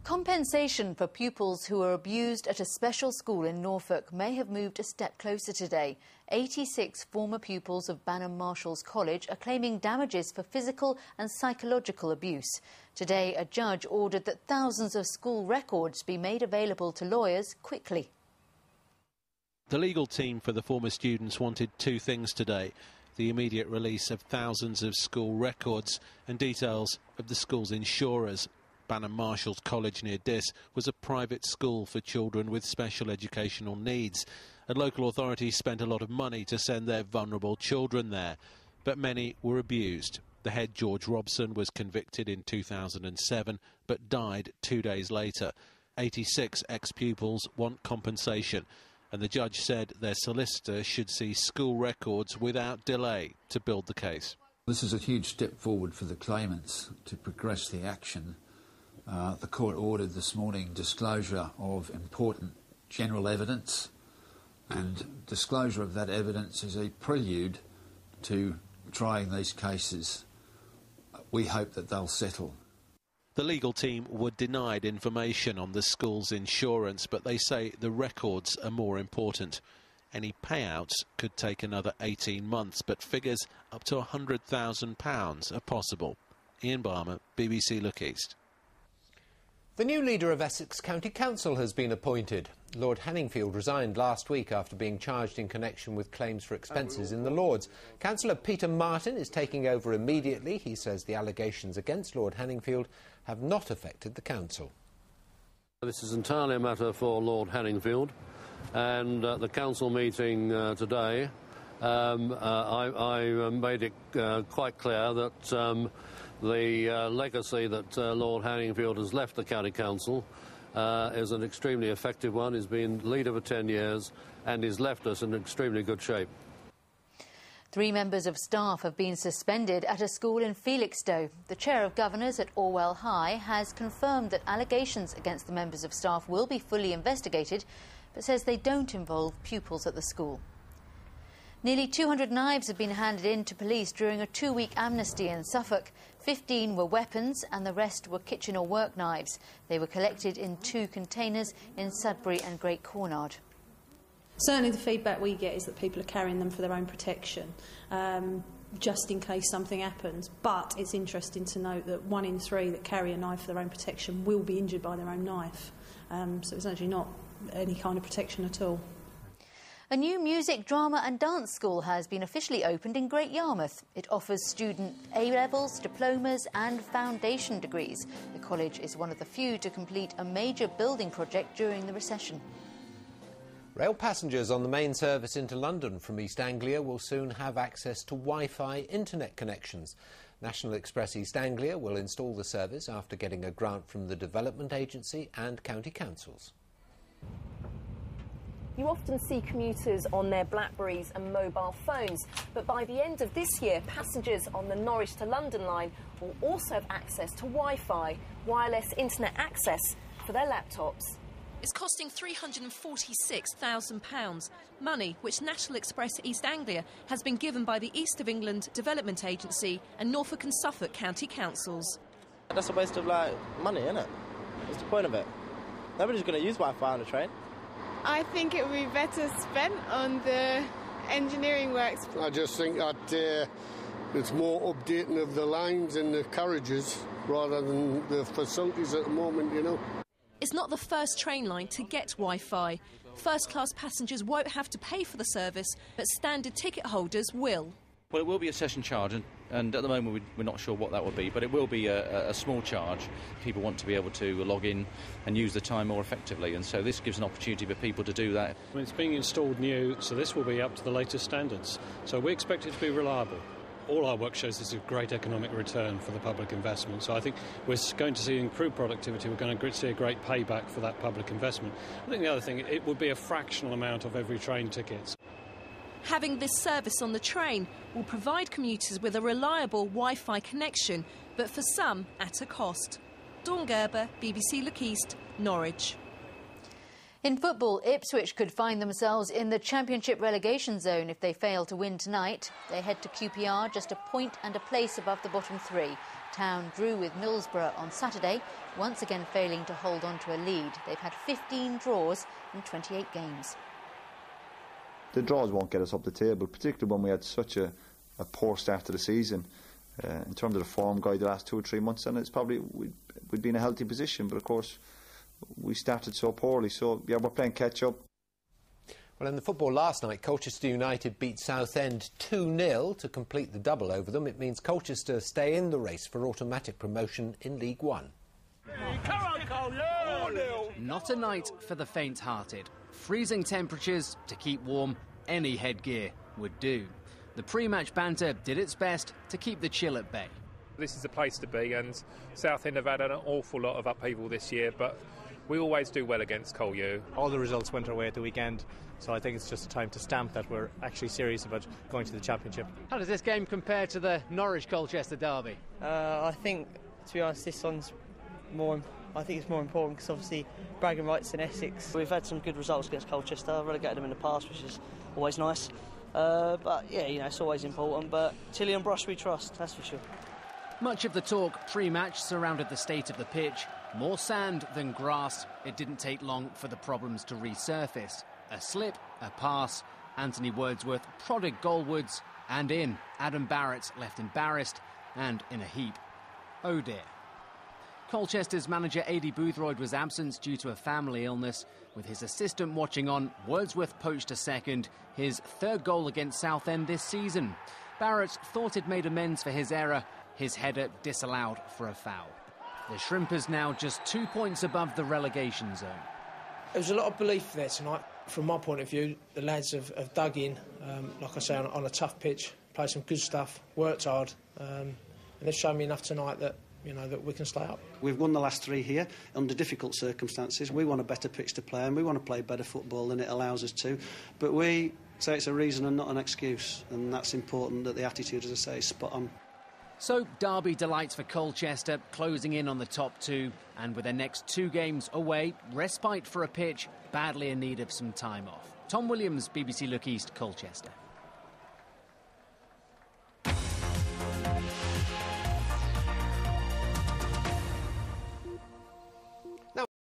Compensation for pupils who were abused at a special school in Norfolk may have moved a step closer today. 86 former pupils of Banham Marshall's College are claiming damages for physical and psychological abuse. Today, a judge ordered that thousands of school records be made available to lawyers quickly. The legal team for the former students wanted two things today: the immediate release of thousands of school records and details of the school's insurers. Banham Marshall's College near Diss was a private school for children with special educational needs, and local authorities spent a lot of money to send their vulnerable children there. But many were abused. The head, George Robson, was convicted in 2007 but died 2 days later. 86 ex-pupils want compensation, and the judge said their solicitor should see school records without delay to build the case. This is a huge step forward for the claimants to progress the action. The court ordered this morning disclosure of important general evidence, and disclosure of that evidence is a prelude to trying these cases. We hope that they'll settle. The legal team were denied information on the school's insurance, but they say the records are more important. Any payouts could take another 18 months, but figures up to £100,000 are possible. Ian Barmer, BBC Look East. The new leader of Essex County Council has been appointed. Lord Hanningfield resigned last week after being charged in connection with claims for expenses in the Lords. Councillor Peter Martin is taking over immediately. He says the allegations against Lord Hanningfield have not affected the council. This is entirely a matter for Lord Hanningfield, and at the council meeting today I made it quite clear that the legacy that Lord Hanningfield has left the County Council is an extremely effective one. He's been leader for 10 years and he's left us in extremely good shape. 3 members of staff have been suspended at a school in Felixstowe. The chair of governors at Orwell High has confirmed that allegations against the members of staff will be fully investigated, but says they don't involve pupils at the school. Nearly 200 knives have been handed in to police during a 2-week amnesty in Suffolk. 15 were weapons and the rest were kitchen or work knives. They were collected in 2 containers in Sudbury and Great Yarmouth. Certainly the feedback we get is that people are carrying them for their own protection, just in case something happens. But it's interesting to note that 1 in 3 that carry a knife for their own protection will be injured by their own knife. So it's actually not any kind of protection at all. A new music, drama and dance school has been officially opened in Great Yarmouth. It offers student A-levels, diplomas and foundation degrees. The college is one of the few to complete a major building project during the recession. Rail passengers on the main service into London from East Anglia will soon have access to Wi-Fi internet connections. National Express East Anglia will install the service after getting a grant from the Development Agency and county councils. You often see commuters on their Blackberries and mobile phones, but by the end of this year, passengers on the Norwich to London line will also have access to Wi-Fi, wireless internet access for their laptops. It's costing £346,000, money which National Express East Anglia has been given by the East of England Development Agency and Norfolk and Suffolk County Councils. That's a waste of, money, isn't it? What's the point of it? Nobody's going to use Wi-Fi on the train. I think it would be better spent on the engineering works. I just think that it's more updating of the lines and the carriages rather than the facilities at the moment, you know. It's not the first train line to get Wi-Fi. First-class passengers won't have to pay for the service, but standard ticket holders will. Well, it will be a session charge, and at the moment we're not sure what that will be, but it will be a small charge. People want to be able to log in and use the time more effectively, and so this gives an opportunity for people to do that. I mean, it's being installed new, so this will be up to the latest standards. So we expect it to be reliable. All our work shows this is a great economic return for the public investment, so I think we're going to see improved productivity, we're going to see a great payback for that public investment. I think the other thing, it would be a fractional amount of every train ticket. Having this service on the train will provide commuters with a reliable Wi-Fi connection, but for some at a cost. Dawn Gerber, BBC Look East, Norwich. In football, Ipswich could find themselves in the Championship relegation zone if they fail to win tonight. They head to QPR, just a point and a place above the bottom three. Town drew with Middlesbrough on Saturday, once again failing to hold on to a lead. They've had 15 draws in 28 games. The draws won't get us up the table, particularly when we had such a poor start to the season. In terms of the form guide the last 2 or 3 months, and it's probably we'd be in a healthy position, but of course we started so poorly, so yeah, we're playing catch up. Well, in the football last night, Colchester United beat Southend 2-0 to complete the double over them. It means Colchester stay in the race for automatic promotion in League One. Not a night for the faint-hearted. Freezing temperatures to keep warm, any headgear would do. The pre-match banter did its best to keep the chill at bay. This is the place to be, and Southend have had an awful lot of upheaval this year, but we always do well against Col U. All the results went our way at the weekend, so I think it's just a time to stamp that we're actually serious about going to the Championship. How does this game compare to the Norwich-Colchester derby? I think, to be honest, this one's more... I think it's more important because obviously bragging rights in Essex. We've had some good results against Colchester. I've relegated them in the past, which is always nice. But yeah, you know, it's always important. But Tilly and Brush we trust, that's for sure. Much of the talk pre-match surrounded the state of the pitch. More sand than grass. It didn't take long for the problems to resurface. A slip, a pass, Anthony Wordsworth prodded goalwards and in. Adam Barrett left embarrassed and in a heap. Oh dear. Colchester's manager Adi Boothroyd was absent due to a family illness. With his assistant watching on, Wordsworth poached a second, his third goal against Southend this season. Barrett thought he'd made amends for his error. His header disallowed for a foul. The Shrimpers now just 2 points above the relegation zone. There was a lot of belief there tonight. From my point of view, the lads have dug in, like I say, on a tough pitch, played some good stuff, worked hard, and they've shown me enough tonight that, you know, that we can stay up. We've won the last 3 here under difficult circumstances. We want a better pitch to play, and we want to play better football than it allows us to. But we say it's a reason and not an excuse, and that's important, that the attitude, as I say, is spot on. So, derby delights for Colchester, closing in on the top 2, and with their next 2 games away, respite for a pitch badly in need of some time off. Tom Williams, BBC Look East, Colchester.